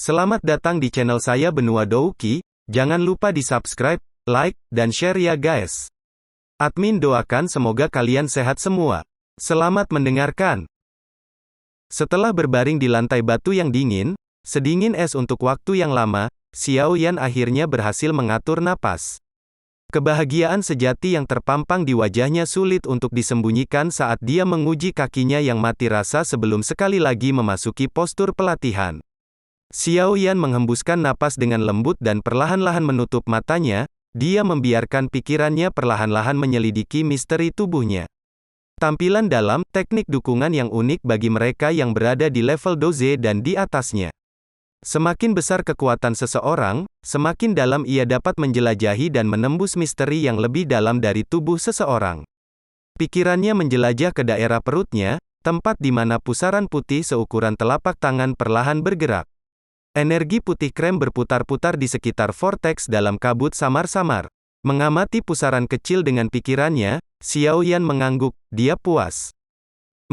Selamat datang di channel saya Benua Douki, jangan lupa di subscribe, like, dan share ya guys. Admin doakan semoga kalian sehat semua. Selamat mendengarkan. Setelah berbaring di lantai batu yang dingin, sedingin es untuk waktu yang lama, Xiao Yan akhirnya berhasil mengatur napas. Kebahagiaan sejati yang terpampang di wajahnya sulit untuk disembunyikan saat dia menguji kakinya yang mati rasa sebelum sekali lagi memasuki postur pelatihan. Xiao Yan menghembuskan napas dengan lembut dan perlahan-lahan menutup matanya, dia membiarkan pikirannya perlahan-lahan menyelidiki misteri tubuhnya. Tampilan dalam, teknik dukungan yang unik bagi mereka yang berada di level doze dan di atasnya. Semakin besar kekuatan seseorang, semakin dalam ia dapat menjelajahi dan menembus misteri yang lebih dalam dari tubuh seseorang. Pikirannya menjelajah ke daerah perutnya, tempat di mana pusaran putih seukuran telapak tangan perlahan bergerak. Energi putih krem berputar-putar di sekitar vortex dalam kabut samar-samar. Mengamati pusaran kecil dengan pikirannya, Xiao Yan mengangguk, dia puas.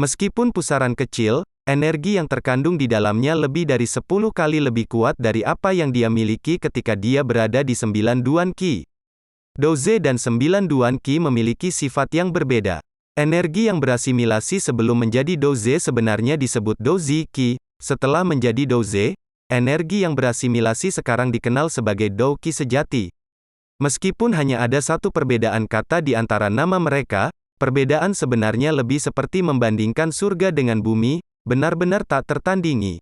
Meskipun pusaran kecil, energi yang terkandung di dalamnya lebih dari 10 kali lebih kuat dari apa yang dia miliki ketika dia berada di 9 Duan Qi. Doze dan 9 Duan Qi memiliki sifat yang berbeda. Energi yang berasimilasi sebelum menjadi doze sebenarnya disebut dozi Qi, setelah menjadi doze, energi yang berasimilasi sekarang dikenal sebagai Dou Qi sejati. Meskipun hanya ada satu perbedaan kata di antara nama mereka, perbedaan sebenarnya lebih seperti membandingkan surga dengan bumi, benar-benar tak tertandingi.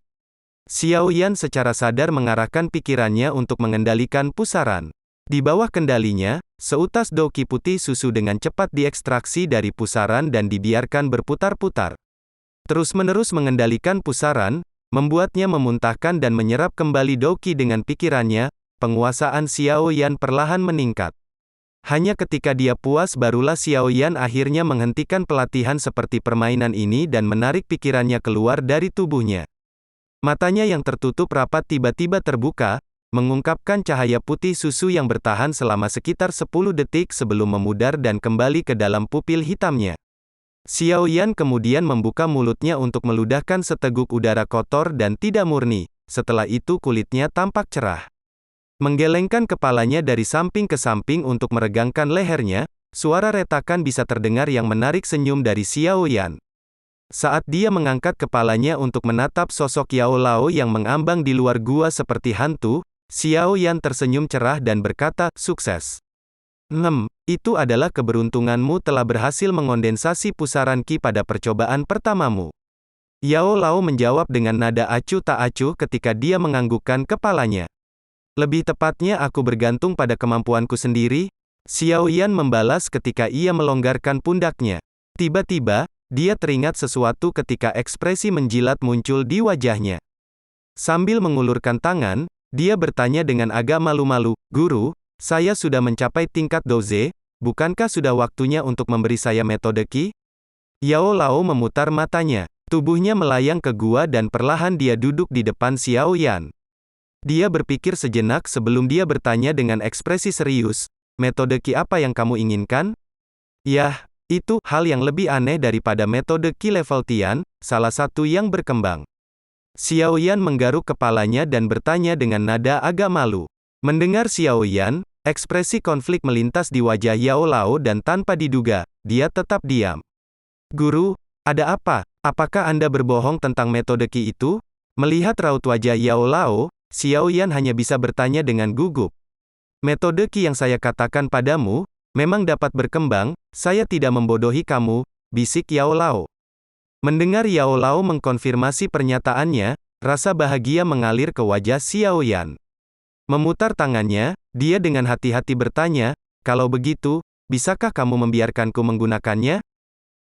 Xiao Yan secara sadar mengarahkan pikirannya untuk mengendalikan pusaran. Di bawah kendalinya, seutas Dou Qi putih susu dengan cepat diekstraksi dari pusaran dan dibiarkan berputar-putar. Terus-menerus mengendalikan pusaran, membuatnya memuntahkan dan menyerap kembali Dou Qi dengan pikirannya, penguasaan Xiao Yan perlahan meningkat. Hanya ketika dia puas barulah Xiao Yan akhirnya menghentikan pelatihan seperti permainan ini dan menarik pikirannya keluar dari tubuhnya. Matanya yang tertutup rapat tiba-tiba terbuka, mengungkapkan cahaya putih susu yang bertahan selama sekitar 10 detik sebelum memudar dan kembali ke dalam pupil hitamnya. Xiao Yan kemudian membuka mulutnya untuk meludahkan seteguk udara kotor dan tidak murni, setelah itu kulitnya tampak cerah. Menggelengkan kepalanya dari samping ke samping untuk meregangkan lehernya, suara retakan bisa terdengar yang menarik senyum dari Xiao Yan. Saat dia mengangkat kepalanya untuk menatap sosok Yao Lao yang mengambang di luar gua seperti hantu, Xiao Yan tersenyum cerah dan berkata, sukses. Itu adalah keberuntunganmu telah berhasil mengondensasi pusaran Qi pada percobaan pertamamu. Yao Lao menjawab dengan nada acuh tak acuh ketika dia menganggukkan kepalanya. Lebih tepatnya aku bergantung pada kemampuanku sendiri, Xiao Yan membalas ketika ia melonggarkan pundaknya. Tiba-tiba, dia teringat sesuatu ketika ekspresi menjilat muncul di wajahnya. Sambil mengulurkan tangan, dia bertanya dengan agak malu-malu, Guru, saya sudah mencapai tingkat doze, bukankah sudah waktunya untuk memberi saya metode Qi? Yao Lao memutar matanya. Tubuhnya melayang ke gua dan perlahan dia duduk di depan Xiao Yan. Dia berpikir sejenak sebelum dia bertanya dengan ekspresi serius, metode Qi apa yang kamu inginkan? Yah, itu hal yang lebih aneh daripada metode Qi level Tian, salah satu yang berkembang. Xiao Yan menggaruk kepalanya dan bertanya dengan nada agak malu. Mendengar Xiao Yan, ekspresi konflik melintas di wajah Yao Lao dan tanpa diduga, dia tetap diam. Guru, ada apa? Apakah Anda berbohong tentang metode Qi itu? Melihat raut wajah Yao Lao, Xiao Yan hanya bisa bertanya dengan gugup. Metode Qi yang saya katakan padamu, memang dapat berkembang, saya tidak membodohi kamu, bisik Yao Lao. Mendengar Yao Lao mengkonfirmasi pernyataannya, rasa bahagia mengalir ke wajah Xiao Yan. Memutar tangannya, dia dengan hati-hati bertanya, kalau begitu, bisakah kamu membiarkanku menggunakannya?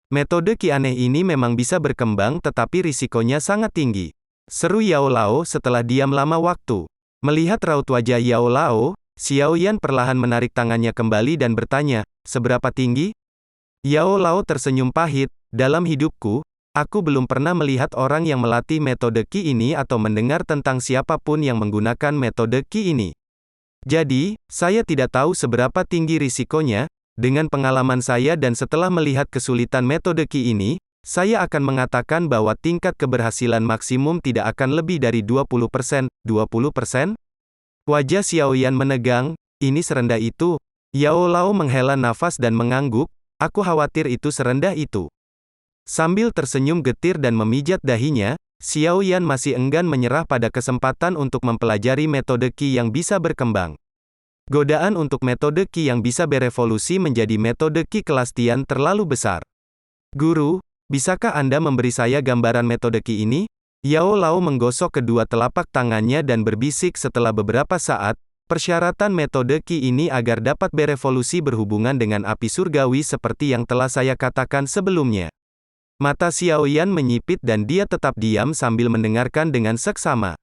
Metode Qi aneh ini memang bisa berkembang tetapi risikonya sangat tinggi. Seru Yao Lao setelah diam lama waktu. Melihat raut wajah Yao Lao, Xiao Yan perlahan menarik tangannya kembali dan bertanya, seberapa tinggi? Yao Lao tersenyum pahit, dalam hidupku, aku belum pernah melihat orang yang melatih metode Qi ini atau mendengar tentang siapapun yang menggunakan metode Qi ini. Jadi, saya tidak tahu seberapa tinggi risikonya, dengan pengalaman saya dan setelah melihat kesulitan metode Qi ini, saya akan mengatakan bahwa tingkat keberhasilan maksimum tidak akan lebih dari 20%. 20%? Wajah Xiaoyan menegang, ini serendah itu? Yao Lao menghela nafas dan mengangguk, aku khawatir itu serendah itu. Sambil tersenyum getir dan memijat dahinya, Xiaoyan masih enggan menyerah pada kesempatan untuk mempelajari metode Qi yang bisa berkembang. Godaan untuk metode Qi yang bisa berevolusi menjadi metode Qi kelas Tian terlalu besar. Guru, bisakah Anda memberi saya gambaran metode Qi ini? Yao Lao menggosok kedua telapak tangannya dan berbisik setelah beberapa saat, persyaratan metode Qi ini agar dapat berevolusi berhubungan dengan api surgawi seperti yang telah saya katakan sebelumnya. Mata Xiaoyan menyipit dan dia tetap diam sambil mendengarkan dengan seksama.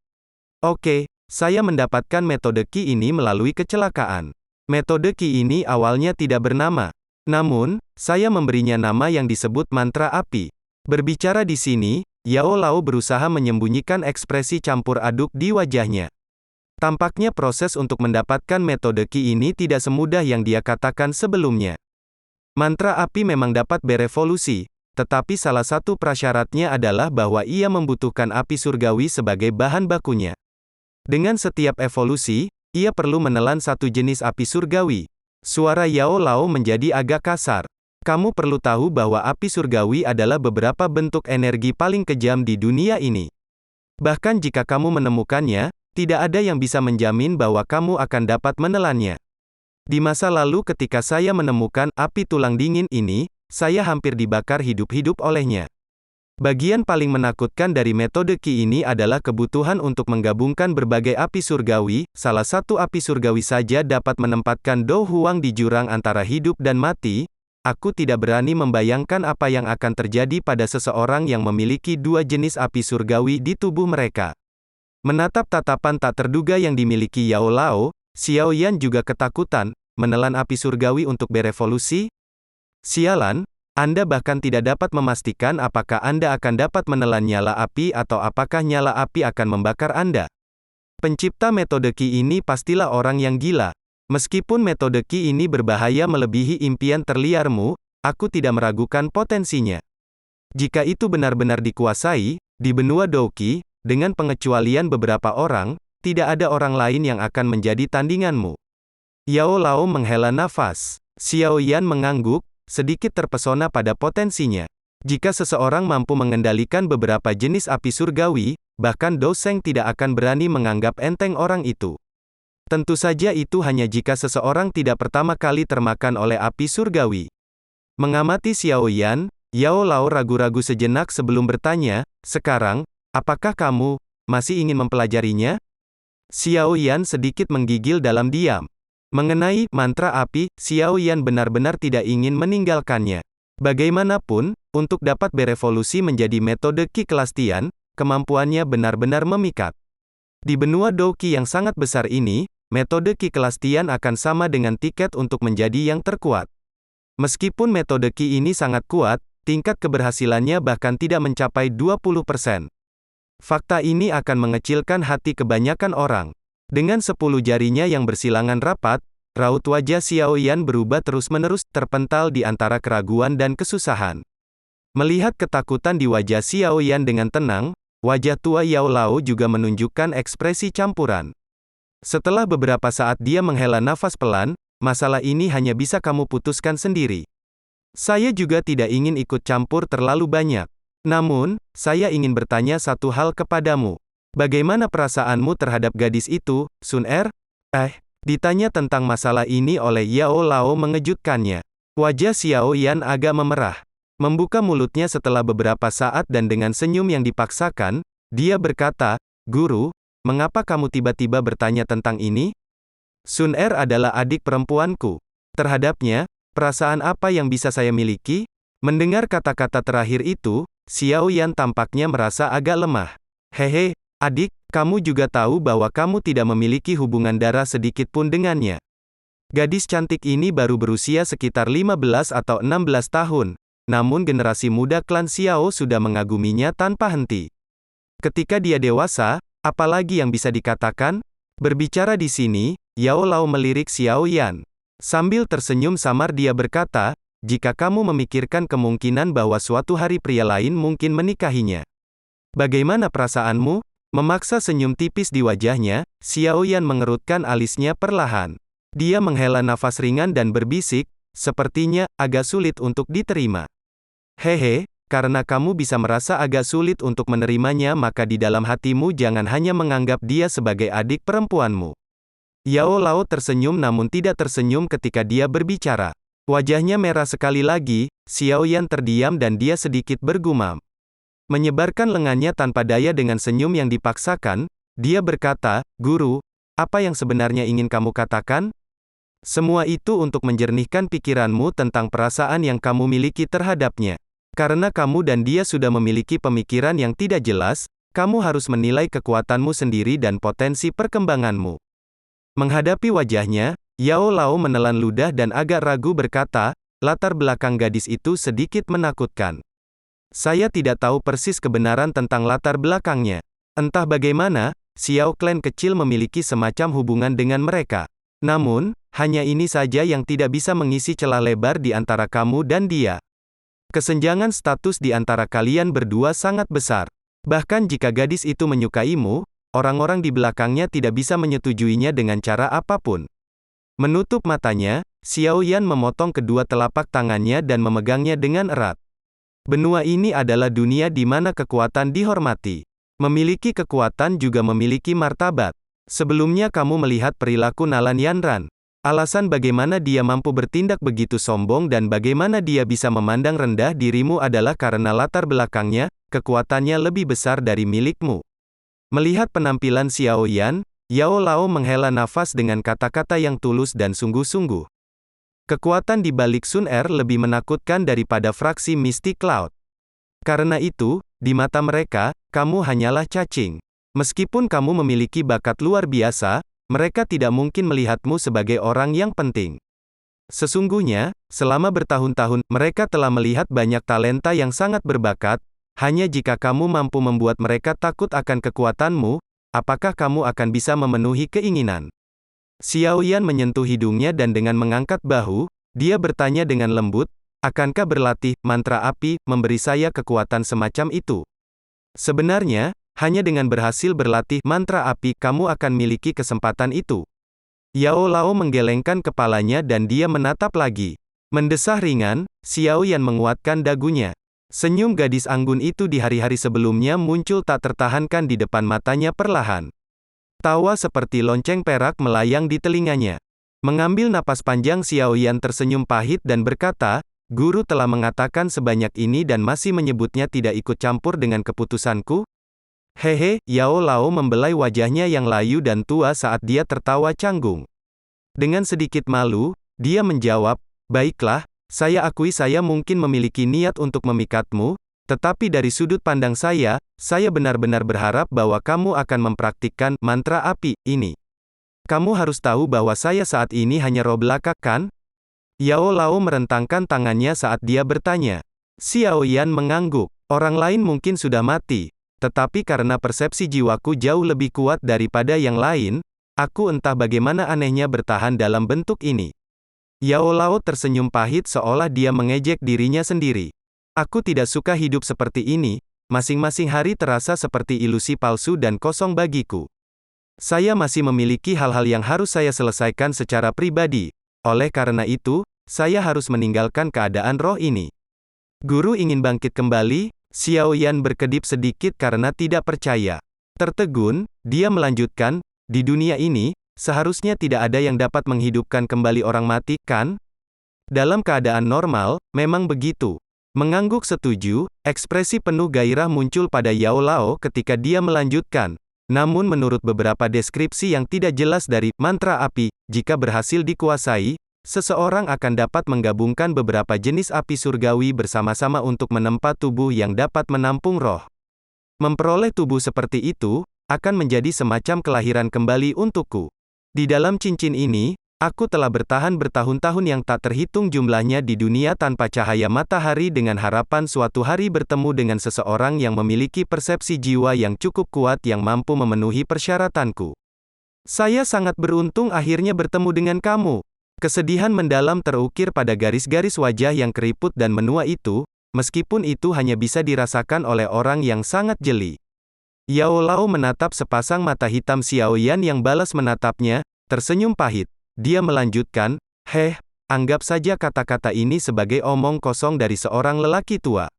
Oke. Saya mendapatkan metode Qi ini melalui kecelakaan. Metode Qi ini awalnya tidak bernama. Namun, saya memberinya nama yang disebut mantra api. Berbicara di sini, Yao Lao berusaha menyembunyikan ekspresi campur aduk di wajahnya. Tampaknya proses untuk mendapatkan metode Qi ini tidak semudah yang dia katakan sebelumnya. Mantra api memang dapat berevolusi, tetapi salah satu prasyaratnya adalah bahwa ia membutuhkan api surgawi sebagai bahan bakunya. Dengan setiap evolusi, ia perlu menelan satu jenis api surgawi. Suara Yao Lao menjadi agak kasar. Kamu perlu tahu bahwa api surgawi adalah beberapa bentuk energi paling kejam di dunia ini. Bahkan jika kamu menemukannya, tidak ada yang bisa menjamin bahwa kamu akan dapat menelannya. Di masa lalu ketika saya menemukan api tulang dingin ini, saya hampir dibakar hidup-hidup olehnya. Bagian paling menakutkan dari metode Qi ini adalah kebutuhan untuk menggabungkan berbagai api surgawi. Salah satu api surgawi saja dapat menempatkan Do Huang di jurang antara hidup dan mati. Aku tidak berani membayangkan apa yang akan terjadi pada seseorang yang memiliki dua jenis api surgawi di tubuh mereka. Menatap tatapan tak terduga yang dimiliki Yao Lao, Xiaoyan juga ketakutan. Menelan api surgawi untuk berevolusi? Sialan! Anda bahkan tidak dapat memastikan apakah Anda akan dapat menelan nyala api atau apakah nyala api akan membakar Anda. Pencipta metode Qi ini pastilah orang yang gila. Meskipun metode Qi ini berbahaya melebihi impian terliarmu, aku tidak meragukan potensinya. Jika itu benar-benar dikuasai, di benua Douqi, dengan pengecualian beberapa orang, tidak ada orang lain yang akan menjadi tandinganmu. Yao Lao menghela nafas. Xiaoyan mengangguk, sedikit terpesona pada potensinya. Jika seseorang mampu mengendalikan beberapa jenis api surgawi, bahkan Do Sheng tidak akan berani menganggap enteng orang itu. Tentu saja itu hanya jika seseorang tidak pertama kali termakan oleh api surgawi. Mengamati Xiaoyan, Yao Lao ragu-ragu sejenak sebelum bertanya, sekarang, apakah kamu masih ingin mempelajarinya? Xiaoyan sedikit menggigil dalam diam. Mengenai mantra api, Xiaoyan benar-benar tidak ingin meninggalkannya. Bagaimanapun, untuk dapat berevolusi menjadi metode Qi kelas Tian, kemampuannya benar-benar memikat. Di benua Douqi yang sangat besar ini, metode Qi kelas Tian akan sama dengan tiket untuk menjadi yang terkuat. Meskipun metode Qi ini sangat kuat, tingkat keberhasilannya bahkan tidak mencapai 20%. Fakta ini akan mengecilkan hati kebanyakan orang. Dengan 10 jarinya yang bersilangan rapat, raut wajah Xiaoyan berubah terus-menerus, terpental di antara keraguan dan kesusahan. Melihat ketakutan di wajah Xiaoyan dengan tenang, wajah tua Yao Lao juga menunjukkan ekspresi campuran. Setelah beberapa saat dia menghela nafas pelan, masalah ini hanya bisa kamu putuskan sendiri. Saya juga tidak ingin ikut campur terlalu banyak. Namun, saya ingin bertanya satu hal kepadamu. Bagaimana perasaanmu terhadap gadis itu, Sun Er? Ditanya tentang masalah ini oleh Yao Lao mengejutkannya. Wajah Xiaoyan agak memerah. Membuka mulutnya setelah beberapa saat dan dengan senyum yang dipaksakan, dia berkata, Guru, mengapa kamu tiba-tiba bertanya tentang ini? Sun Er adalah adik perempuanku. Terhadapnya, perasaan apa yang bisa saya miliki? Mendengar kata-kata terakhir itu, Xiaoyan tampaknya merasa agak lemah. Hehe, adik, kamu juga tahu bahwa kamu tidak memiliki hubungan darah sedikit pun dengannya. Gadis cantik ini baru berusia sekitar 15 atau 16 tahun, namun generasi muda klan Xiao sudah mengaguminya tanpa henti. Ketika dia dewasa, apalagi yang bisa dikatakan? Berbicara di sini, Yao Lao melirik Xiaoyan. Sambil tersenyum samar dia berkata, jika kamu memikirkan kemungkinan bahwa suatu hari pria lain mungkin menikahinya. Bagaimana perasaanmu? Memaksa senyum tipis di wajahnya, Xiao Yan mengerutkan alisnya perlahan. Dia menghela nafas ringan dan berbisik, sepertinya agak sulit untuk diterima. Hehe, karena kamu bisa merasa agak sulit untuk menerimanya, maka di dalam hatimu jangan hanya menganggap dia sebagai adik perempuanmu. Yao Lao tersenyum namun tidak tersenyum ketika dia berbicara. Wajahnya merah sekali lagi, Xiao Yan terdiam dan dia sedikit bergumam. Menyebarkan lengannya tanpa daya dengan senyum yang dipaksakan, dia berkata, "Guru, apa yang sebenarnya ingin kamu katakan?" Semua itu untuk menjernihkan pikiranmu tentang perasaan yang kamu miliki terhadapnya. Karena kamu dan dia sudah memiliki pemikiran yang tidak jelas, kamu harus menilai kekuatanmu sendiri dan potensi perkembanganmu. Menghadapi wajahnya, Yao Lao menelan ludah dan agak ragu berkata, "Latar belakang gadis itu sedikit menakutkan. Saya tidak tahu persis kebenaran tentang latar belakangnya. Entah bagaimana, Xiao Clan kecil memiliki semacam hubungan dengan mereka. Namun, hanya ini saja yang tidak bisa mengisi celah lebar di antara kamu dan dia. Kesenjangan status di antara kalian berdua sangat besar. Bahkan jika gadis itu menyukaimu, orang-orang di belakangnya tidak bisa menyetujuinya dengan cara apapun." Menutup matanya, Xiao Yan memotong kedua telapak tangannya dan memegangnya dengan erat. Benua ini adalah dunia di mana kekuatan dihormati. Memiliki kekuatan juga memiliki martabat. Sebelumnya kamu melihat perilaku Nalan Yanran. Alasan bagaimana dia mampu bertindak begitu sombong dan bagaimana dia bisa memandang rendah dirimu adalah karena latar belakangnya, kekuatannya lebih besar dari milikmu. Melihat penampilan Xiao Yan, Yao Lao menghela nafas dengan kata-kata yang tulus dan sungguh-sungguh. Kekuatan di balik Sun Er lebih menakutkan daripada fraksi Misty Cloud. Karena itu, di mata mereka, kamu hanyalah cacing. Meskipun kamu memiliki bakat luar biasa, mereka tidak mungkin melihatmu sebagai orang yang penting. Sesungguhnya, selama bertahun-tahun, mereka telah melihat banyak talenta yang sangat berbakat, hanya jika kamu mampu membuat mereka takut akan kekuatanmu, apakah kamu akan bisa memenuhi keinginan? Xiao Yan menyentuh hidungnya dan dengan mengangkat bahu, dia bertanya dengan lembut, "Akankah berlatih mantra api memberi saya kekuatan semacam itu?" Sebenarnya, hanya dengan berhasil berlatih mantra api kamu akan miliki kesempatan itu. Yao Lao menggelengkan kepalanya dan dia menatap lagi. Mendesah ringan, Xiao Yan menguatkan dagunya. Senyum gadis anggun itu di hari-hari sebelumnya muncul tak tertahankan di depan matanya perlahan. Tawa seperti lonceng perak melayang di telinganya. Mengambil napas panjang, Xiao Yan tersenyum pahit dan berkata, "Guru telah mengatakan sebanyak ini dan masih menyebutnya tidak ikut campur dengan keputusanku?" Hehe, Yao Lao membelai wajahnya yang layu dan tua saat dia tertawa canggung. Dengan sedikit malu, dia menjawab, "Baiklah, saya akui saya mungkin memiliki niat untuk memikatmu, tetapi dari sudut pandang saya benar-benar berharap bahwa kamu akan mempraktikkan mantra api ini. Kamu harus tahu bahwa saya saat ini hanya roh belaka, kan?" Yao Lao merentangkan tangannya saat dia bertanya. Xiao Yan mengangguk. Orang lain mungkin sudah mati, tetapi karena persepsi jiwaku jauh lebih kuat daripada yang lain, aku entah bagaimana anehnya bertahan dalam bentuk ini. Yao Lao tersenyum pahit seolah dia mengejek dirinya sendiri. Aku tidak suka hidup seperti ini, masing-masing hari terasa seperti ilusi palsu dan kosong bagiku. Saya masih memiliki hal-hal yang harus saya selesaikan secara pribadi, oleh karena itu, saya harus meninggalkan keadaan roh ini. Guru ingin bangkit kembali? Xiao Yan berkedip sedikit karena tidak percaya. Tertegun, dia melanjutkan, di dunia ini, seharusnya tidak ada yang dapat menghidupkan kembali orang mati, kan? Dalam keadaan normal, memang begitu. Mengangguk setuju, ekspresi penuh gairah muncul pada Yao Lao ketika dia melanjutkan. Namun menurut beberapa deskripsi yang tidak jelas dari mantra api, jika berhasil dikuasai, seseorang akan dapat menggabungkan beberapa jenis api surgawi bersama-sama untuk menempa tubuh yang dapat menampung roh. Memperoleh tubuh seperti itu, akan menjadi semacam kelahiran kembali untukku. Di dalam cincin ini, aku telah bertahan bertahun-tahun yang tak terhitung jumlahnya di dunia tanpa cahaya matahari dengan harapan suatu hari bertemu dengan seseorang yang memiliki persepsi jiwa yang cukup kuat yang mampu memenuhi persyaratanku. Saya sangat beruntung akhirnya bertemu dengan kamu. Kesedihan mendalam terukir pada garis-garis wajah yang keriput dan menua itu, meskipun itu hanya bisa dirasakan oleh orang yang sangat jeli. Yao Lao menatap sepasang mata hitam Xiao Yan yang balas menatapnya, tersenyum pahit. Dia melanjutkan, anggap saja kata-kata ini sebagai omong kosong dari seorang lelaki tua.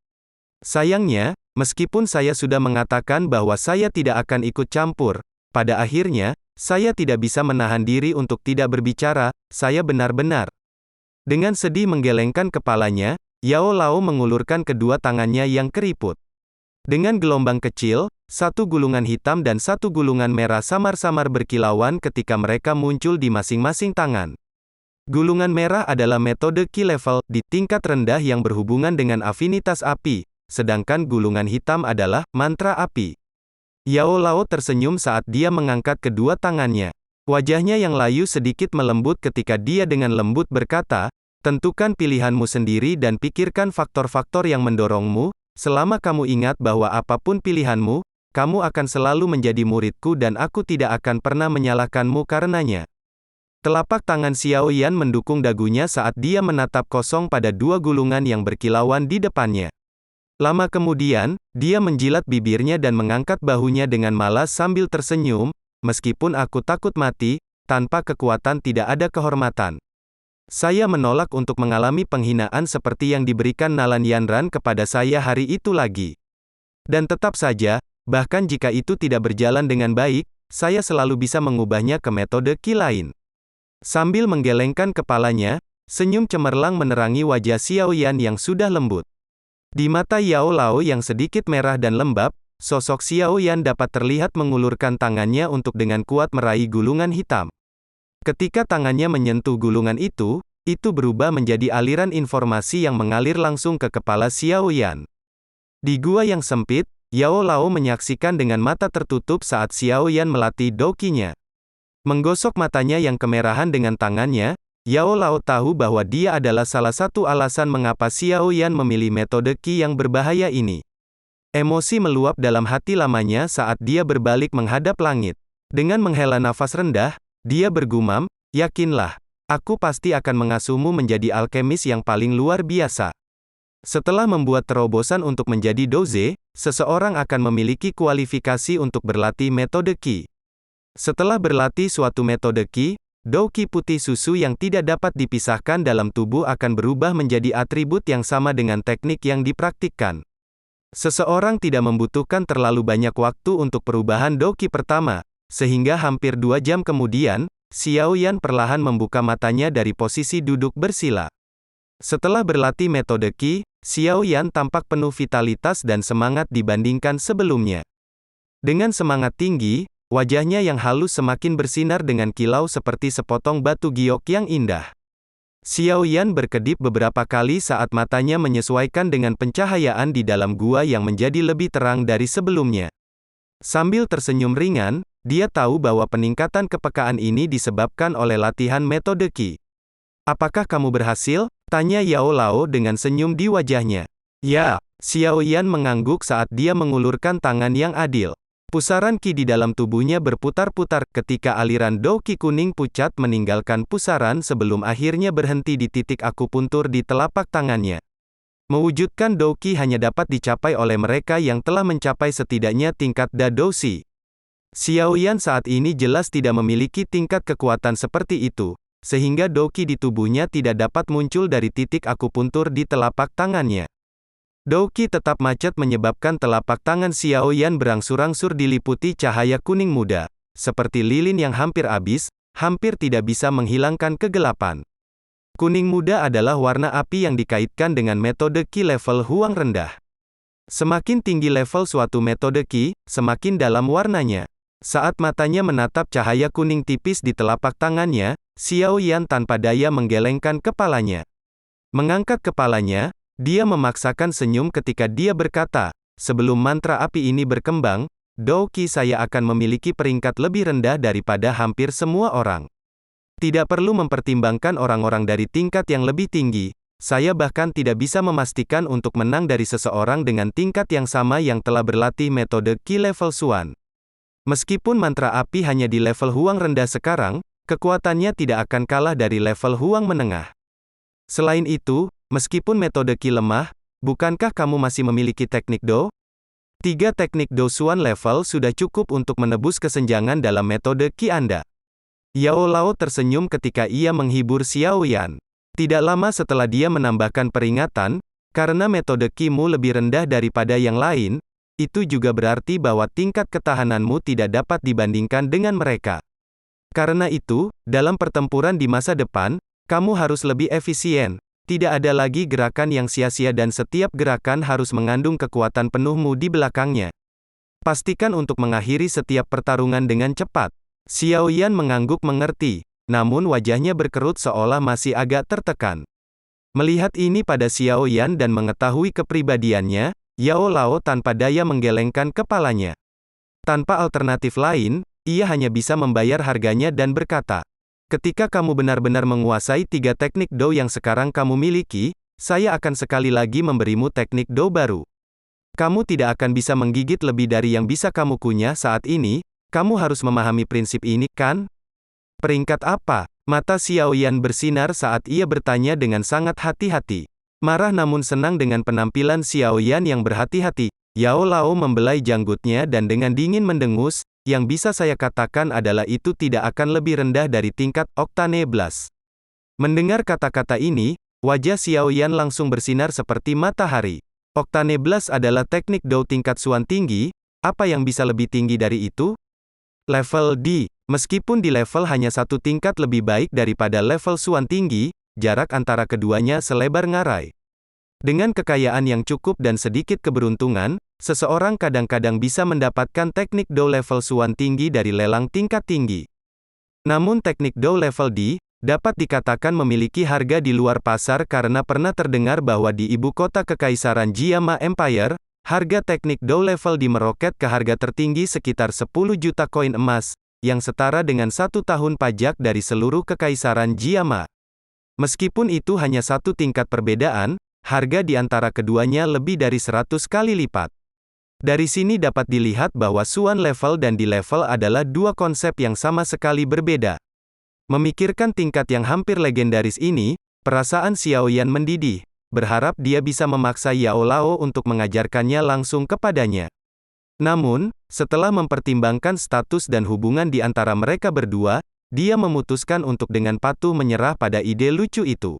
Sayangnya, meskipun saya sudah mengatakan bahwa saya tidak akan ikut campur, pada akhirnya, saya tidak bisa menahan diri untuk tidak berbicara, saya benar-benar. Dengan sedih menggelengkan kepalanya, Yao Lao mengulurkan kedua tangannya yang keriput. Dengan gelombang kecil, satu gulungan hitam dan satu gulungan merah samar-samar berkilauan ketika mereka muncul di masing-masing tangan. Gulungan merah adalah metode Qi level di tingkat rendah yang berhubungan dengan afinitas api, sedangkan gulungan hitam adalah mantra api. Yao Lao tersenyum saat dia mengangkat kedua tangannya. Wajahnya yang layu sedikit melembut ketika dia dengan lembut berkata, tentukan pilihanmu sendiri dan pikirkan faktor-faktor yang mendorongmu, selama kamu ingat bahwa apapun pilihanmu, kamu akan selalu menjadi muridku dan aku tidak akan pernah menyalahkanmu karenanya. Telapak tangan Xiao Yan mendukung dagunya saat dia menatap kosong pada dua gulungan yang berkilauan di depannya. Lama kemudian, dia menjilat bibirnya dan mengangkat bahunya dengan malas sambil tersenyum, meskipun aku takut mati, tanpa kekuatan tidak ada kehormatan. Saya menolak untuk mengalami penghinaan seperti yang diberikan Nalan Yanran kepada saya hari itu lagi. Dan tetap saja, bahkan jika itu tidak berjalan dengan baik, saya selalu bisa mengubahnya ke metode Qi lain. Sambil menggelengkan kepalanya, senyum cemerlang menerangi wajah Xiao Yan yang sudah lembut. Di mata Yao Lao yang sedikit merah dan lembab, sosok Xiao Yan dapat terlihat mengulurkan tangannya untuk dengan kuat meraih gulungan hitam. Ketika tangannya menyentuh gulungan itu berubah menjadi aliran informasi yang mengalir langsung ke kepala Xiao Yan. Di gua yang sempit, Yao Lao menyaksikan dengan mata tertutup saat Xiao Yan melatih dokinya. Menggosok matanya yang kemerahan dengan tangannya, Yao Lao tahu bahwa dia adalah salah satu alasan mengapa Xiao Yan memilih metode Qi yang berbahaya ini. Emosi meluap dalam hati lamanya saat dia berbalik menghadap langit. Dengan menghela nafas rendah, dia bergumam, yakinlah, aku pasti akan mengasuhmu menjadi alkemis yang paling luar biasa. Setelah membuat terobosan untuk menjadi doze, seseorang akan memiliki kualifikasi untuk berlatih metode Qi. Setelah berlatih suatu metode Qi, Qi putih susu yang tidak dapat dipisahkan dalam tubuh akan berubah menjadi atribut yang sama dengan teknik yang dipraktikkan. Seseorang tidak membutuhkan terlalu banyak waktu untuk perubahan Qi pertama, sehingga hampir 2 jam kemudian, Xiao Yan perlahan membuka matanya dari posisi duduk bersila. Setelah berlatih metode Qi, Xiao Yan tampak penuh vitalitas dan semangat dibandingkan sebelumnya. Dengan semangat tinggi, wajahnya yang halus semakin bersinar dengan kilau seperti sepotong batu giok yang indah. Xiao Yan berkedip beberapa kali saat matanya menyesuaikan dengan pencahayaan di dalam gua yang menjadi lebih terang dari sebelumnya. Sambil tersenyum ringan, dia tahu bahwa peningkatan kepekaan ini disebabkan oleh latihan metode Qi. Apakah kamu berhasil? Tanya Yao Lao dengan senyum di wajahnya. Ya, Xiao Yan mengangguk saat dia mengulurkan tangan yang adil. Pusaran Qi di dalam tubuhnya berputar-putar ketika aliran Qi kuning pucat meninggalkan pusaran sebelum akhirnya berhenti di titik akupuntur di telapak tangannya. Mewujudkan Qi hanya dapat dicapai oleh mereka yang telah mencapai setidaknya tingkat Dadoshi. Xiao Yan saat ini jelas tidak memiliki tingkat kekuatan seperti itu, sehingga Qi di tubuhnya tidak dapat muncul dari titik akupuntur di telapak tangannya. Qi tetap macet menyebabkan telapak tangan Xiao Yan berangsur-angsur diliputi cahaya kuning muda, seperti lilin yang hampir habis, hampir tidak bisa menghilangkan kegelapan. Kuning muda adalah warna api yang dikaitkan dengan metode Qi level Huang rendah. Semakin tinggi level suatu metode Qi, semakin dalam warnanya. Saat matanya menatap cahaya kuning tipis di telapak tangannya, Xiao Yan tanpa daya menggelengkan kepalanya. Mengangkat kepalanya, dia memaksakan senyum ketika dia berkata, sebelum mantra api ini berkembang, Qi saya akan memiliki peringkat lebih rendah daripada hampir semua orang. Tidak perlu mempertimbangkan orang-orang dari tingkat yang lebih tinggi, saya bahkan tidak bisa memastikan untuk menang dari seseorang dengan tingkat yang sama yang telah berlatih metode Qi level Xuan. Meskipun mantra api hanya di level Huang rendah sekarang, kekuatannya tidak akan kalah dari level Huang menengah. Selain itu, meskipun metode Qi lemah, bukankah kamu masih memiliki teknik Do? 3 teknik Do Xuan level sudah cukup untuk menebus kesenjangan dalam metode Qi Anda. Yao Lao tersenyum ketika ia menghibur Xiao Yan. Tidak lama setelah dia menambahkan peringatan, karena metode Qi-mu lebih rendah daripada yang lain, itu juga berarti bahwa tingkat ketahananmu tidak dapat dibandingkan dengan mereka. Karena itu, dalam pertempuran di masa depan, kamu harus lebih efisien. Tidak ada lagi gerakan yang sia-sia dan setiap gerakan harus mengandung kekuatan penuhmu di belakangnya. Pastikan untuk mengakhiri setiap pertarungan dengan cepat. Xiao Yan mengangguk mengerti, namun wajahnya berkerut seolah masih agak tertekan. Melihat ini pada Xiao Yan dan mengetahui kepribadiannya, Yao Lao tanpa daya menggelengkan kepalanya. Tanpa alternatif lain, ia hanya bisa membayar harganya dan berkata, "Ketika kamu benar-benar menguasai 3 teknik Do yang sekarang kamu miliki, saya akan sekali lagi memberimu teknik Do baru. Kamu tidak akan bisa menggigit lebih dari yang bisa kamu kunyah saat ini, kamu harus memahami prinsip ini, kan?" Peringkat apa? Mata Xiao Yan bersinar saat ia bertanya dengan sangat hati-hati. Marah namun senang dengan penampilan Xiao Yan yang berhati-hati, Yao Lao membelai janggutnya dan dengan dingin mendengus, "Yang bisa saya katakan adalah itu tidak akan lebih rendah dari tingkat Oktane Blast." Mendengar kata-kata ini, wajah Xiao Yan langsung bersinar seperti matahari. Oktane Blast adalah teknik Do tingkat Xuan tinggi, apa yang bisa lebih tinggi dari itu? Level D. Meskipun di level hanya 1 tingkat lebih baik daripada level Xuan tinggi, jarak antara keduanya selebar ngarai. Dengan kekayaan yang cukup dan sedikit keberuntungan, seseorang kadang-kadang bisa mendapatkan teknik Do level Xuan tinggi dari lelang tingkat tinggi. Namun teknik Do level D, dapat dikatakan memiliki harga di luar pasar karena pernah terdengar bahwa di ibu kota Kekaisaran Jiama Empire, harga teknik Do level D meroket ke harga tertinggi sekitar 10 juta koin emas, yang setara dengan 1 tahun pajak dari seluruh Kekaisaran Jiama. Meskipun itu hanya 1 tingkat perbedaan, harga di antara keduanya lebih dari 100 kali lipat. Dari sini dapat dilihat bahwa Xuan level dan D level adalah 2 konsep yang sama sekali berbeda. Memikirkan tingkat yang hampir legendaris ini, perasaan Xiao Yan mendidih, berharap dia bisa memaksa Yao Lao untuk mengajarkannya langsung kepadanya. Namun, setelah mempertimbangkan status dan hubungan di antara mereka berdua, dia memutuskan untuk dengan patuh menyerah pada ide lucu itu.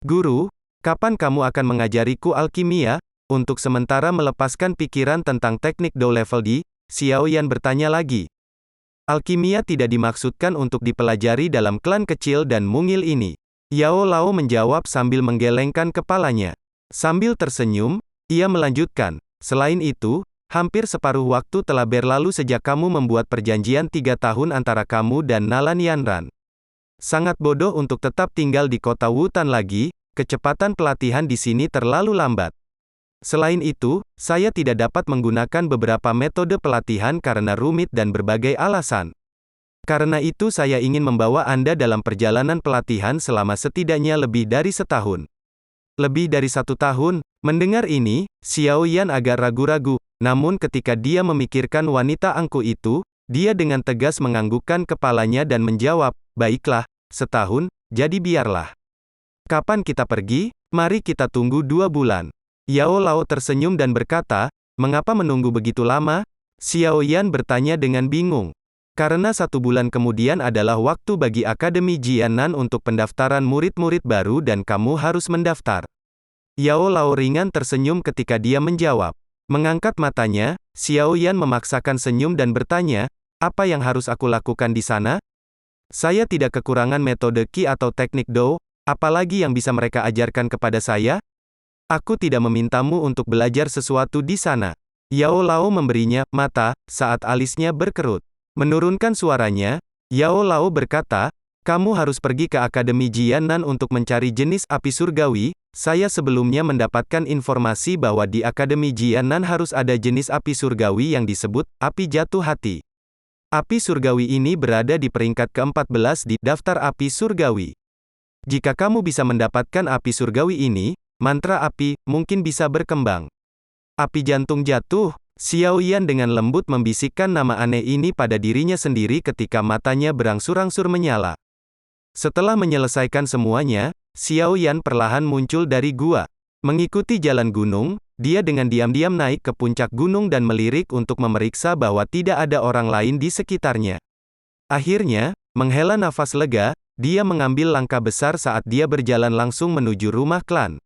"Guru, kapan kamu akan mengajariku alkimia?" Untuk sementara melepaskan pikiran tentang teknik Do level D, Xiao Yan bertanya lagi. Alkimia tidak dimaksudkan untuk dipelajari dalam klan kecil dan mungil ini. Yao Lao menjawab sambil menggelengkan kepalanya. Sambil tersenyum, ia melanjutkan, "Selain itu, hampir separuh waktu telah berlalu sejak kamu membuat perjanjian 3 tahun antara kamu dan Nalan Yanran. Sangat bodoh untuk tetap tinggal di kota Wutan lagi, kecepatan pelatihan di sini terlalu lambat. Selain itu, saya tidak dapat menggunakan beberapa metode pelatihan karena rumit dan berbagai alasan. Karena itu saya ingin membawa Anda dalam perjalanan pelatihan selama setidaknya lebih dari setahun." Lebih dari 1 tahun, mendengar ini, Xiao Yan agak ragu-ragu, namun ketika dia memikirkan wanita angkuh itu, dia dengan tegas menganggukkan kepalanya dan menjawab, "Baiklah, setahun, jadi biarlah. Kapan kita pergi? Mari kita tunggu 2 bulan. Yao Lao tersenyum dan berkata, "Mengapa menunggu begitu lama?" Xiao Yan bertanya dengan bingung. Karena 1 bulan kemudian adalah waktu bagi Akademi Jianan untuk pendaftaran murid-murid baru dan kamu harus mendaftar. Yao Lao ringan tersenyum ketika dia menjawab. Mengangkat matanya, Xiao Yan memaksakan senyum dan bertanya, "Apa yang harus aku lakukan di sana? Saya tidak kekurangan metode Qi atau teknik Do, apalagi yang bisa mereka ajarkan kepada saya? Aku tidak memintamu untuk belajar sesuatu di sana." Yao Lao memberinya mata saat alisnya berkerut. Menurunkan suaranya, Yao Lao berkata, "Kamu harus pergi ke Akademi Jianan untuk mencari jenis api surgawi. Saya sebelumnya mendapatkan informasi bahwa di Akademi Jianan harus ada jenis api surgawi yang disebut api jatuh hati. Api surgawi ini berada di peringkat ke-14 di daftar api surgawi. Jika kamu bisa mendapatkan api surgawi ini, mantra api mungkin bisa berkembang." "Api jantung jatuh?" Xiao Yan dengan lembut membisikkan nama aneh ini pada dirinya sendiri ketika matanya berangsur-angsur menyala. Setelah menyelesaikan semuanya, Xiao Yan perlahan muncul dari gua. Mengikuti jalan gunung, dia dengan diam-diam naik ke puncak gunung dan melirik untuk memeriksa bahwa tidak ada orang lain di sekitarnya. Akhirnya, menghela nafas lega, dia mengambil langkah besar saat dia berjalan langsung menuju rumah klan.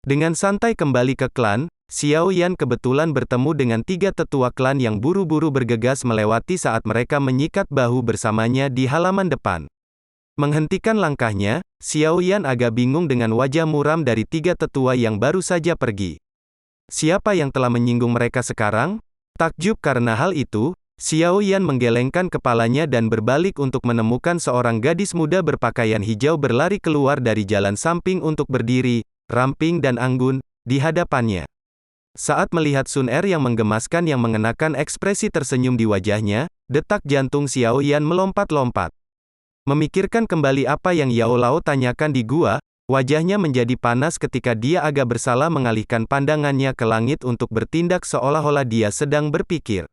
Dengan santai kembali ke klan, Xiao Yan kebetulan bertemu dengan 3 tetua klan yang buru-buru bergegas melewati saat mereka menyikat bahu bersamanya di halaman depan. Menghentikan langkahnya, Xiao Yan agak bingung dengan wajah muram dari 3 tetua yang baru saja pergi. Siapa yang telah menyinggung mereka sekarang? Takjub karena hal itu, Xiao Yan menggelengkan kepalanya dan berbalik untuk menemukan seorang gadis muda berpakaian hijau berlari keluar dari jalan samping untuk berdiri, ramping dan anggun, di hadapannya. Saat melihat Sun Er yang menggemaskan yang mengenakan ekspresi tersenyum di wajahnya, detak jantung Xiao Yan melompat-lompat. Memikirkan kembali apa yang Yao Lao tanyakan di gua, wajahnya menjadi panas ketika dia agak bersalah mengalihkan pandangannya ke langit untuk bertindak seolah-olah dia sedang berpikir.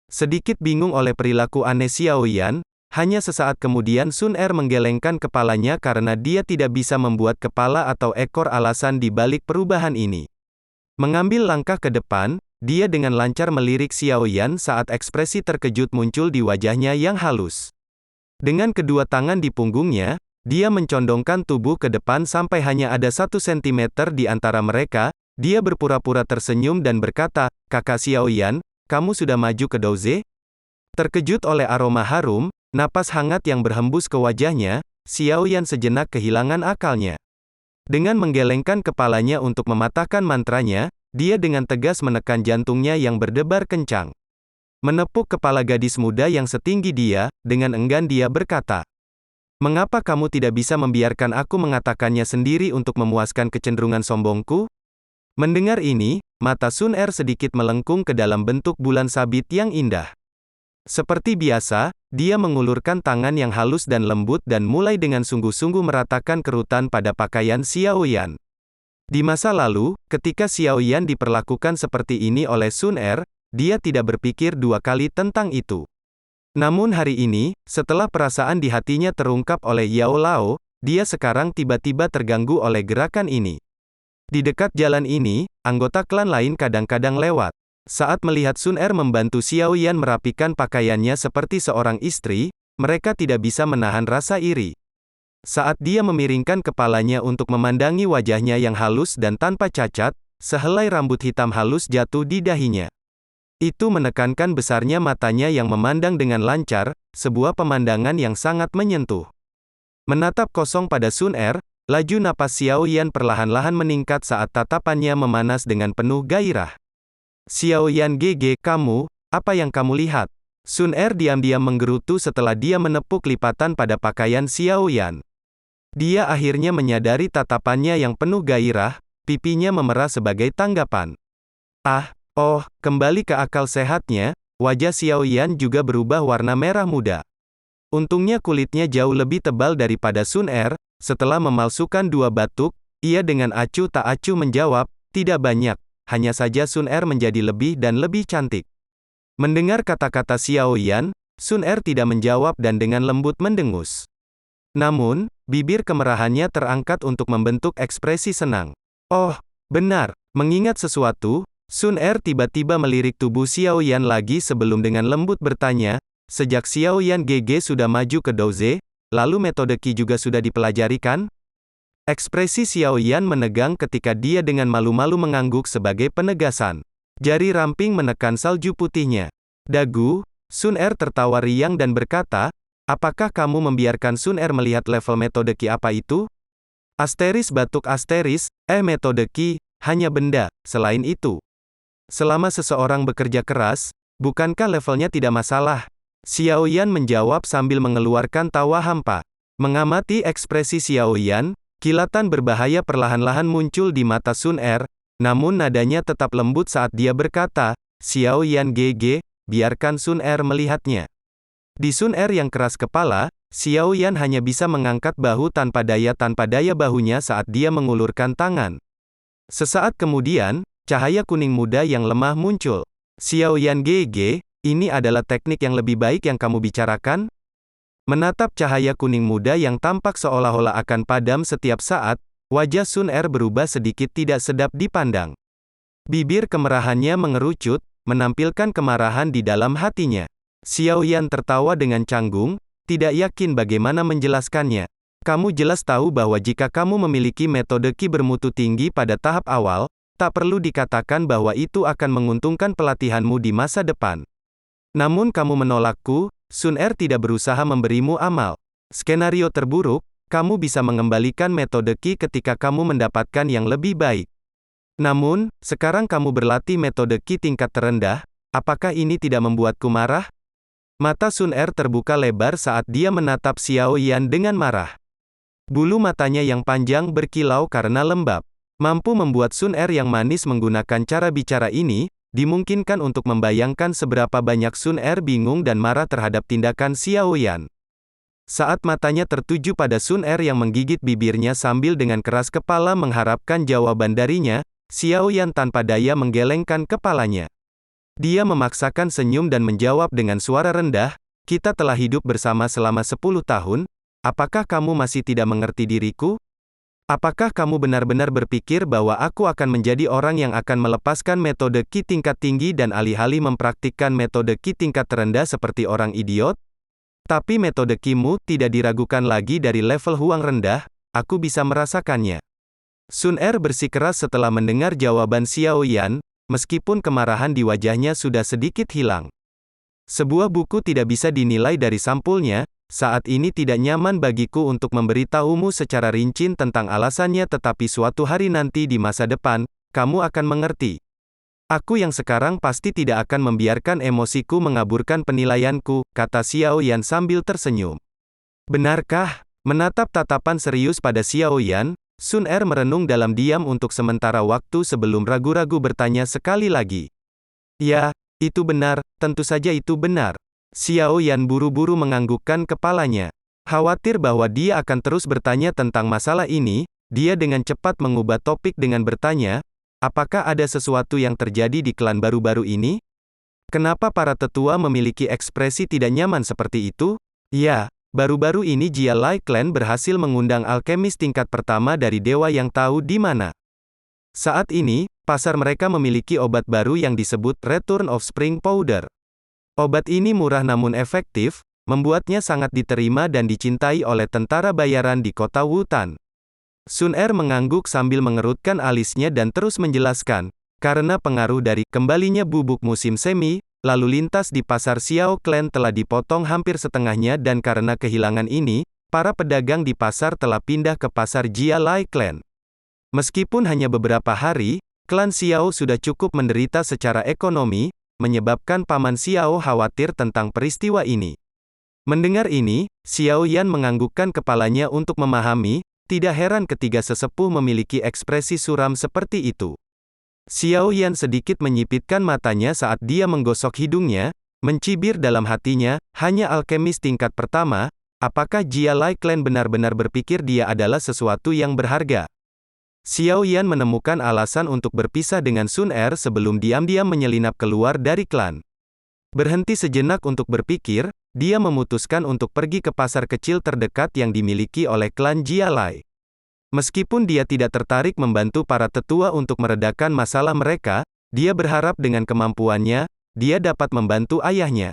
Sedikit bingung oleh perilaku aneh Xiao Yan, hanya sesaat kemudian Sun Er menggelengkan kepalanya karena dia tidak bisa membuat kepala atau ekor alasan di balik perubahan ini. Mengambil langkah ke depan, dia dengan lancar melirik Xiao Yan saat ekspresi terkejut muncul di wajahnya yang halus. Dengan kedua tangan di punggungnya, dia mencondongkan tubuh ke depan sampai hanya ada 1 sentimeter di antara mereka, dia berpura-pura tersenyum dan berkata, "Kakak Xiao Yan, kamu sudah maju ke Douze?" Terkejut oleh aroma harum, napas hangat yang berhembus ke wajahnya, Xiao Yan sejenak kehilangan akalnya. Dengan menggelengkan kepalanya untuk mematahkan mantranya, dia dengan tegas menekan jantungnya yang berdebar kencang. Menepuk kepala gadis muda yang setinggi dia, dengan enggan dia berkata, "Mengapa kamu tidak bisa membiarkan aku mengatakannya sendiri untuk memuaskan kecenderungan sombongku?" Mendengar ini, mata Sun Er sedikit melengkung ke dalam bentuk bulan sabit yang indah. Seperti biasa, dia mengulurkan tangan yang halus dan lembut dan mulai dengan sungguh-sungguh meratakan kerutan pada pakaian Xiao Yan. Di masa lalu, ketika Xiao Yan diperlakukan seperti ini oleh Sun Er, dia tidak berpikir 2 kali tentang itu. Namun hari ini, setelah perasaan di hatinya terungkap oleh Yao Lao, dia sekarang tiba-tiba terganggu oleh gerakan ini. Di dekat jalan ini, anggota klan lain kadang-kadang lewat. Saat melihat Sun Er membantu Xiao Yan merapikan pakaiannya seperti seorang istri, mereka tidak bisa menahan rasa iri. Saat dia memiringkan kepalanya untuk memandangi wajahnya yang halus dan tanpa cacat, sehelai rambut hitam halus jatuh di dahinya. Itu menekankan besarnya matanya yang memandang dengan lancar, sebuah pemandangan yang sangat menyentuh. Menatap kosong pada Sun Er, laju napas Xiao Yan perlahan-lahan meningkat saat tatapannya memanas dengan penuh gairah. "Xiao Yan Gege, kamu, apa yang kamu lihat?" Sun Er diam-diam menggerutu setelah dia menepuk lipatan pada pakaian Xiao Yan. Dia akhirnya menyadari tatapannya yang penuh gairah, pipinya memerah sebagai tanggapan. Kembali ke akal sehatnya, wajah Xiao Yan juga berubah warna merah muda. Untungnya kulitnya jauh lebih tebal daripada Sun Er, setelah memalsukan 2 batuk, ia dengan acuh tak acuh menjawab, "Tidak banyak. Hanya saja Sun Er menjadi lebih dan lebih cantik." Mendengar kata-kata Xiao Yan, Sun Er tidak menjawab dan dengan lembut mendengus. Namun, bibir kemerahannya terangkat untuk membentuk ekspresi senang. "Oh, benar." Mengingat sesuatu, Sun Er tiba-tiba melirik tubuh Xiao Yan lagi sebelum dengan lembut bertanya, "Sejak Xiao Yan Gege sudah maju ke Douze, lalu metode Qi juga sudah dipelajari kan?" Ekspresi Xiao Yan menegang ketika dia dengan malu-malu mengangguk sebagai penegasan. Jari ramping menekan salju putihnya. Dagu, Sun Er tertawa riang dan berkata, "Apakah kamu membiarkan Sun Er melihat level metode Qi apa itu?" Asteris batuk asteris, metode Qi, hanya benda, selain itu. Selama seseorang bekerja keras, bukankah levelnya tidak masalah? Xiao Yan menjawab sambil mengeluarkan tawa hampa. Mengamati ekspresi Xiao Yan, kilatan berbahaya perlahan-lahan muncul di mata Sun Er, namun nadanya tetap lembut saat dia berkata, "Xiao Yan Gege, biarkan Sun Er melihatnya." Di Sun Er yang keras kepala, Xiao Yan hanya bisa mengangkat bahu tanpa daya bahunya saat dia mengulurkan tangan. Sesaat kemudian, cahaya kuning muda yang lemah muncul. Xiao Yan GG, ini adalah teknik yang lebih baik yang kamu bicarakan? Menatap cahaya kuning muda yang tampak seolah-olah akan padam setiap saat, wajah Sun Er berubah sedikit tidak sedap dipandang. Bibir kemerahannya mengerucut, menampilkan kemarahan di dalam hatinya. Xiao Yan tertawa dengan canggung, tidak yakin bagaimana menjelaskannya. Kamu jelas tahu bahwa jika kamu memiliki metode Qi bermutu tinggi pada tahap awal, tak perlu dikatakan bahwa itu akan menguntungkan pelatihanmu di masa depan. Namun kamu menolakku. Sun Er tidak berusaha memberimu amal. Skenario terburuk, kamu bisa mengembalikan metode Qi ketika kamu mendapatkan yang lebih baik. Namun, sekarang kamu berlatih metode Qi tingkat terendah, apakah ini tidak membuatku marah? Mata Sun Er terbuka lebar saat dia menatap Xiao Yan dengan marah. Bulu matanya yang panjang berkilau karena lembab. Mampu membuat Sun Er yang manis menggunakan cara bicara ini, dimungkinkan untuk membayangkan seberapa banyak Sun Er bingung dan marah terhadap tindakan Xiao Yan. Saat matanya tertuju pada Sun Er yang menggigit bibirnya sambil dengan keras kepala mengharapkan jawaban darinya, Xiao Yan tanpa daya menggelengkan kepalanya. Dia memaksakan senyum dan menjawab dengan suara rendah, "Kita telah hidup bersama selama 10 tahun, apakah kamu masih tidak mengerti diriku? Apakah kamu benar-benar berpikir bahwa aku akan menjadi orang yang akan melepaskan metode Qi tingkat tinggi dan alih-alih mempraktikkan metode Qi tingkat terendah seperti orang idiot? Tapi metode Qi-mu tidak diragukan lagi dari level Huang rendah, aku bisa merasakannya." Sun Er bersikeras setelah mendengar jawaban Xiao Yan, meskipun kemarahan di wajahnya sudah sedikit hilang. Sebuah buku tidak bisa dinilai dari sampulnya. Saat ini tidak nyaman bagiku untuk memberitahumu secara rinci tentang alasannya, tetapi suatu hari nanti di masa depan, kamu akan mengerti. Aku yang sekarang pasti tidak akan membiarkan emosiku mengaburkan penilaianku, kata Xiao Yan sambil tersenyum. Benarkah? Menatap tatapan serius pada Xiao Yan, Sun Er merenung dalam diam untuk sementara waktu sebelum ragu-ragu bertanya sekali lagi. Ya, itu benar, tentu saja itu benar. Xiao Yan buru-buru menganggukkan kepalanya. Khawatir bahwa dia akan terus bertanya tentang masalah ini, dia dengan cepat mengubah topik dengan bertanya, apakah ada sesuatu yang terjadi di klan baru-baru ini? Kenapa para tetua memiliki ekspresi tidak nyaman seperti itu? Ya, baru-baru ini Jia Lai Clan berhasil mengundang alkemis tingkat pertama dari dewa yang tahu di mana. Saat ini, pasar mereka memiliki obat baru yang disebut Return of Spring Powder. Obat ini murah namun efektif, membuatnya sangat diterima dan dicintai oleh tentara bayaran di kota Wutan. Sun Er mengangguk sambil mengerutkan alisnya dan terus menjelaskan, karena pengaruh dari kembalinya bubuk musim semi, lalu lintas di pasar Xiao Clan telah dipotong hampir setengahnya dan karena kehilangan ini, para pedagang di pasar telah pindah ke pasar Jia Lai Clan. Meskipun hanya beberapa hari, klan Xiao sudah cukup menderita secara ekonomi, menyebabkan Paman Xiao khawatir tentang peristiwa ini. Mendengar ini, Xiao Yan menganggukkan kepalanya untuk memahami, tidak heran ketiga sesepuh memiliki ekspresi suram seperti itu. Xiao Yan sedikit menyipitkan matanya saat dia menggosok hidungnya, mencibir dalam hatinya, hanya alkemis tingkat pertama, apakah Jia Lai Clan benar-benar berpikir dia adalah sesuatu yang berharga? Xiao Yan menemukan alasan untuk berpisah dengan Sun Er sebelum diam-diam menyelinap keluar dari klan. Berhenti sejenak untuk berpikir, dia memutuskan untuk pergi ke pasar kecil terdekat yang dimiliki oleh klan Jia Lai. Meskipun dia tidak tertarik membantu para tetua untuk meredakan masalah mereka, dia berharap dengan kemampuannya, dia dapat membantu ayahnya.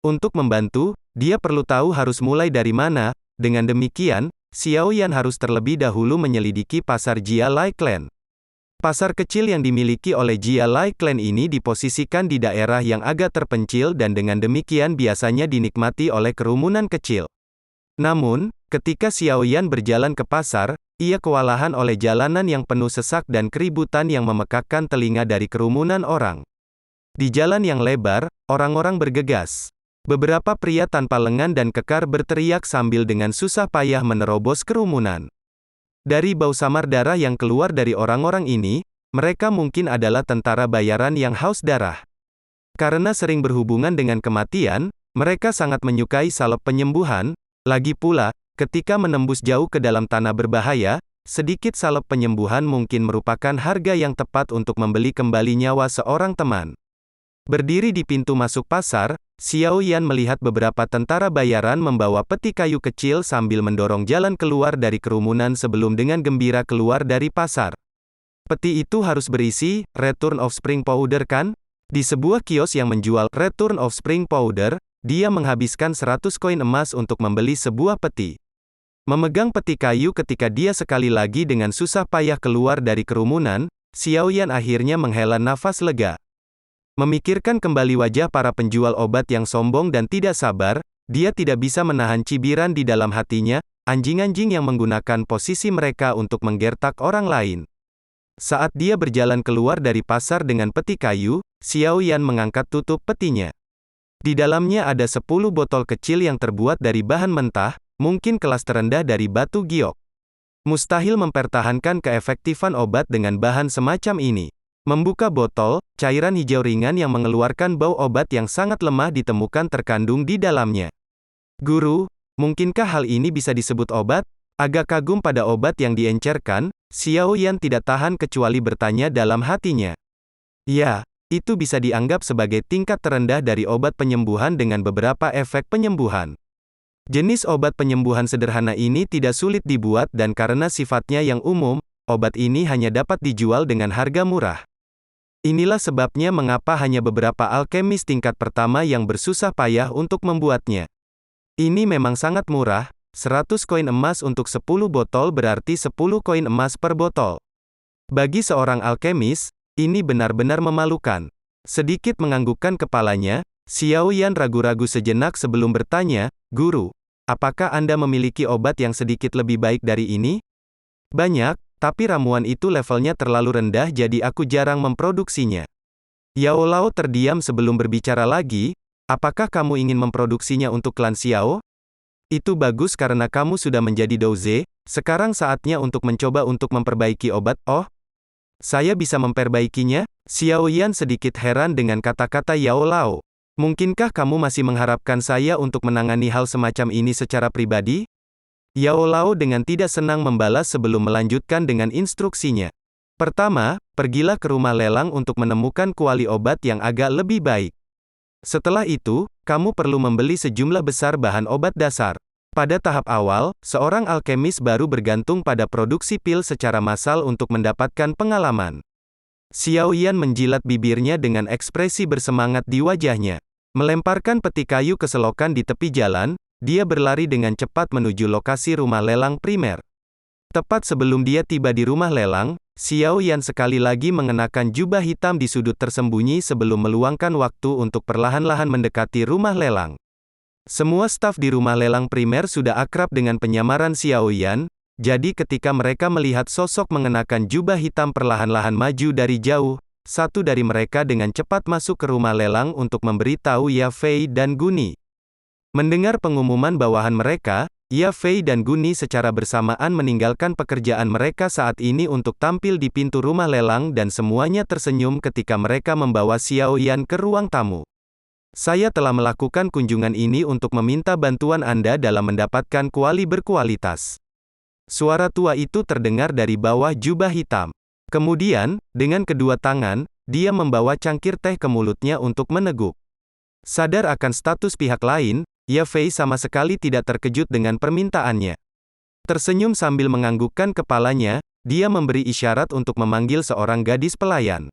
Untuk membantu, dia perlu tahu harus mulai dari mana. Dengan demikian, Xiao Yan harus terlebih dahulu menyelidiki pasar Jia Lai Clan. Pasar kecil yang dimiliki oleh Jia Lai Clan ini diposisikan di daerah yang agak terpencil dan dengan demikian biasanya dinikmati oleh kerumunan kecil. Namun, ketika Xiao Yan berjalan ke pasar, ia kewalahan oleh jalanan yang penuh sesak dan keributan yang memekakkan telinga dari kerumunan orang. Di jalan yang lebar, orang-orang bergegas. Beberapa pria tanpa lengan dan kekar berteriak sambil dengan susah payah menerobos kerumunan. Dari bau samar darah yang keluar dari orang-orang ini, mereka mungkin adalah tentara bayaran yang haus darah. Karena sering berhubungan dengan kematian, mereka sangat menyukai salep penyembuhan. Lagi pula, ketika menembus jauh ke dalam tanah berbahaya, sedikit salep penyembuhan mungkin merupakan harga yang tepat untuk membeli kembali nyawa seorang teman. Berdiri di pintu masuk pasar, Xiao Yan melihat beberapa tentara bayaran membawa peti kayu kecil sambil mendorong jalan keluar dari kerumunan sebelum dengan gembira keluar dari pasar. Peti itu harus berisi Return of Spring Powder kan? Di sebuah kios yang menjual Return of Spring Powder, dia menghabiskan 100 koin emas untuk membeli sebuah peti. Memegang peti kayu ketika dia sekali lagi dengan susah payah keluar dari kerumunan, Xiao Yan akhirnya menghela nafas lega. Memikirkan kembali wajah para penjual obat yang sombong dan tidak sabar, dia tidak bisa menahan cibiran di dalam hatinya, anjing-anjing yang menggunakan posisi mereka untuk menggertak orang lain. Saat dia berjalan keluar dari pasar dengan peti kayu, Xiao Yan mengangkat tutup petinya. Di dalamnya ada 10 botol kecil yang terbuat dari bahan mentah, mungkin kelas terendah dari batu giok. Mustahil mempertahankan keefektifan obat dengan bahan semacam ini. Membuka botol, cairan hijau ringan yang mengeluarkan bau obat yang sangat lemah ditemukan terkandung di dalamnya. Guru, mungkinkah hal ini bisa disebut obat? Agak kagum pada obat yang diencerkan, Xiao Yan tidak tahan kecuali bertanya dalam hatinya. Ya, itu bisa dianggap sebagai tingkat terendah dari obat penyembuhan dengan beberapa efek penyembuhan. Jenis obat penyembuhan sederhana ini tidak sulit dibuat dan karena sifatnya yang umum, obat ini hanya dapat dijual dengan harga murah. Inilah sebabnya mengapa hanya beberapa alkemis tingkat pertama yang bersusah payah untuk membuatnya. Ini memang sangat murah, 100 koin emas untuk 10 botol berarti 10 koin emas per botol. Bagi seorang alkemis, ini benar-benar memalukan. Sedikit menganggukkan kepalanya, Xiao Yan ragu-ragu sejenak sebelum bertanya, "Guru, apakah Anda memiliki obat yang sedikit lebih baik dari ini?" "Banyak, tapi ramuan itu levelnya terlalu rendah jadi aku jarang memproduksinya." Yao Lao terdiam sebelum berbicara lagi, "Apakah kamu ingin memproduksinya untuk klan Xiao? Itu bagus karena kamu sudah menjadi Douze, sekarang saatnya untuk mencoba untuk memperbaiki obat." "Oh, saya bisa memperbaikinya?" Xiao Yan sedikit heran dengan kata-kata Yao Lao. "Mungkinkah kamu masih mengharapkan saya untuk menangani hal semacam ini secara pribadi?" Yao Lao dengan tidak senang membalas sebelum melanjutkan dengan instruksinya. "Pertama, pergilah ke rumah lelang untuk menemukan kuali obat yang agak lebih baik. Setelah itu, kamu perlu membeli sejumlah besar bahan obat dasar. Pada tahap awal, seorang alkemis baru bergantung pada produksi pil secara massal untuk mendapatkan pengalaman." Xiao Yan menjilat bibirnya dengan ekspresi bersemangat di wajahnya. Melemparkan peti kayu ke selokan di tepi jalan, dia berlari dengan cepat menuju lokasi rumah lelang primer. Tepat sebelum dia tiba di rumah lelang, Xiao Yan sekali lagi mengenakan jubah hitam di sudut tersembunyi sebelum meluangkan waktu untuk perlahan-lahan mendekati rumah lelang. Semua staf di rumah lelang primer sudah akrab dengan penyamaran Xiao Yan, jadi ketika mereka melihat sosok mengenakan jubah hitam perlahan-lahan maju dari jauh, satu dari mereka dengan cepat masuk ke rumah lelang untuk memberitahu Ya Fei dan Guni. Mendengar pengumuman bawahan mereka, Ya Fei dan Guni secara bersamaan meninggalkan pekerjaan mereka saat ini untuk tampil di pintu rumah lelang dan semuanya tersenyum ketika mereka membawa Xiao Yan ke ruang tamu. "Saya telah melakukan kunjungan ini untuk meminta bantuan Anda dalam mendapatkan kuali berkualitas." Suara tua itu terdengar dari bawah jubah hitam. Kemudian, dengan kedua tangan, dia membawa cangkir teh ke mulutnya untuk meneguk. Sadar akan status pihak lain, Ya Fei sama sekali tidak terkejut dengan permintaannya. Tersenyum sambil menganggukkan kepalanya, dia memberi isyarat untuk memanggil seorang gadis pelayan.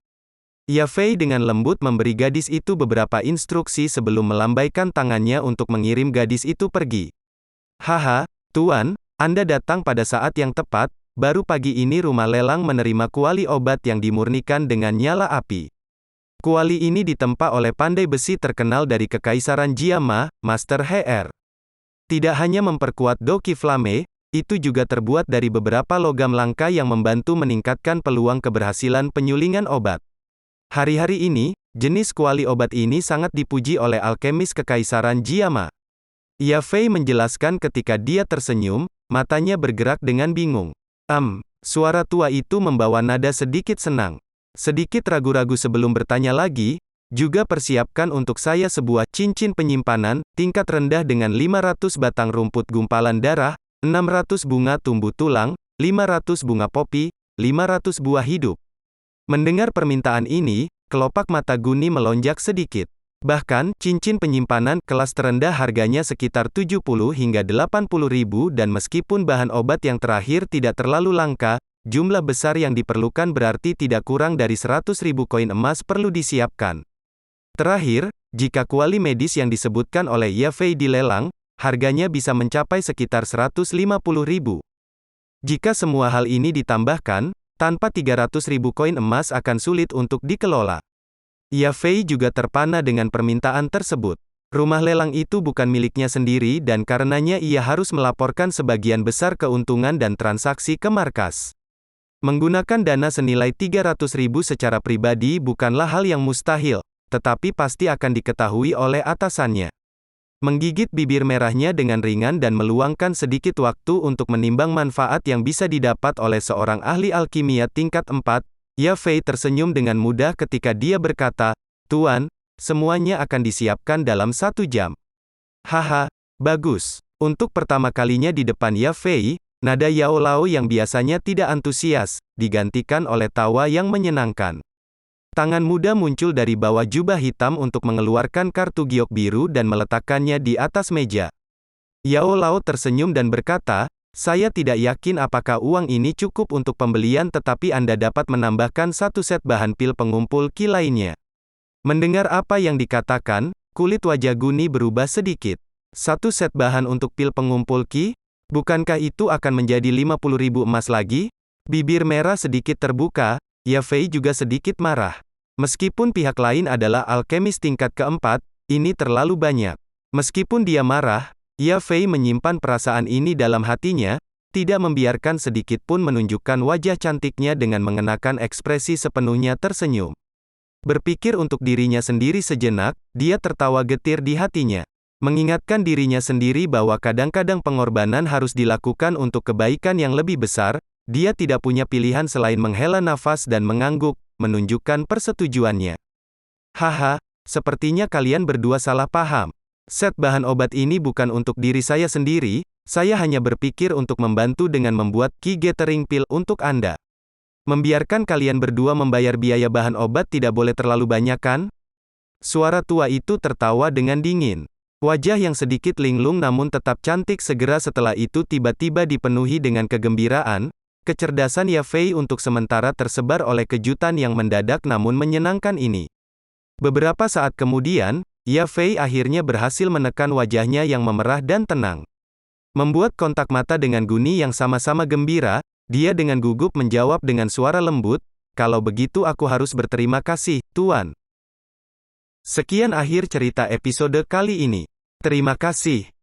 Ya Fei dengan lembut memberi gadis itu beberapa instruksi sebelum melambaikan tangannya untuk mengirim gadis itu pergi. "Haha, Tuan, Anda datang pada saat yang tepat, baru pagi ini rumah lelang menerima kuali obat yang dimurnikan dengan nyala api. Kuali ini ditempa oleh pandai besi terkenal dari Kekaisaran Jiama, Master HR. Tidak hanya memperkuat Doki Flame, itu juga terbuat dari beberapa logam langka yang membantu meningkatkan peluang keberhasilan penyulingan obat. Hari-hari ini, jenis kuali obat ini sangat dipuji oleh alkemis Kekaisaran Jiama." Ya Fei menjelaskan ketika dia tersenyum, matanya bergerak dengan bingung. Suara tua itu membawa nada sedikit senang. "Sedikit ragu-ragu sebelum bertanya lagi, juga persiapkan untuk saya sebuah cincin penyimpanan, tingkat rendah dengan 500 batang rumput gumpalan darah, 600 bunga tumbuh tulang, 500 bunga popi, 500 buah hidup." Mendengar permintaan ini, kelopak mata Guni melonjak sedikit. Bahkan, cincin penyimpanan kelas terendah harganya sekitar 70 hingga 80 ribu dan meskipun bahan obat yang terakhir tidak terlalu langka, jumlah besar yang diperlukan berarti tidak kurang dari 100 ribu koin emas perlu disiapkan. Terakhir, jika kuali medis yang disebutkan oleh Ye Fei dilelang, harganya bisa mencapai sekitar 150 ribu. Jika semua hal ini ditambahkan, tanpa 300 ribu koin emas akan sulit untuk dikelola. Ye Fei juga terpana dengan permintaan tersebut. Rumah lelang itu bukan miliknya sendiri dan karenanya ia harus melaporkan sebagian besar keuntungan dan transaksi ke markas. Menggunakan dana senilai 300 ribu secara pribadi bukanlah hal yang mustahil, tetapi pasti akan diketahui oleh atasannya. Menggigit bibir merahnya dengan ringan dan meluangkan sedikit waktu untuk menimbang manfaat yang bisa didapat oleh seorang ahli alkimia tingkat 4, Ye Fei tersenyum dengan mudah ketika dia berkata, "Tuan, semuanya akan disiapkan dalam 1 jam." Haha, bagus. Untuk pertama kalinya di depan Ye Fei, nada Yao Lao yang biasanya tidak antusias, digantikan oleh tawa yang menyenangkan. Tangan muda muncul dari bawah jubah hitam untuk mengeluarkan kartu giok biru dan meletakkannya di atas meja. Yao Lao tersenyum dan berkata, "Saya tidak yakin apakah uang ini cukup untuk pembelian tetapi Anda dapat menambahkan 1 set bahan pil pengumpul ki lainnya." Mendengar apa yang dikatakan, kulit wajah Guni berubah sedikit. 1 set bahan untuk pil pengumpul ki? Bukankah itu akan menjadi 50 ribu emas lagi? Bibir merah sedikit terbuka, Ye Fei juga sedikit marah. Meskipun pihak lain adalah alkemis tingkat keempat, ini terlalu banyak. Meskipun dia marah, Ye Fei menyimpan perasaan ini dalam hatinya, tidak membiarkan sedikit pun menunjukkan wajah cantiknya dengan mengenakan ekspresi sepenuhnya tersenyum. Berpikir untuk dirinya sendiri sejenak, dia tertawa getir di hatinya. Mengingatkan dirinya sendiri bahwa kadang-kadang pengorbanan harus dilakukan untuk kebaikan yang lebih besar, dia tidak punya pilihan selain menghela nafas dan mengangguk, menunjukkan persetujuannya. Haha, sepertinya kalian berdua salah paham. Set bahan obat ini bukan untuk diri saya sendiri, saya hanya berpikir untuk membantu dengan membuat ki gathering pill untuk Anda. Membiarkan kalian berdua membayar biaya bahan obat tidak boleh terlalu banyak kan? Suara tua itu tertawa dengan dingin. Wajah yang sedikit linglung namun tetap cantik segera setelah itu tiba-tiba dipenuhi dengan kegembiraan, kecerdasan Ye Fei untuk sementara tersebar oleh kejutan yang mendadak namun menyenangkan ini. Beberapa saat kemudian, Ye Fei akhirnya berhasil menekan wajahnya yang memerah dan tenang. Membuat kontak mata dengan Guni yang sama-sama gembira, dia dengan gugup menjawab dengan suara lembut, "Kalau begitu aku harus berterima kasih, Tuan." Sekian akhir cerita episode kali ini. Terima kasih.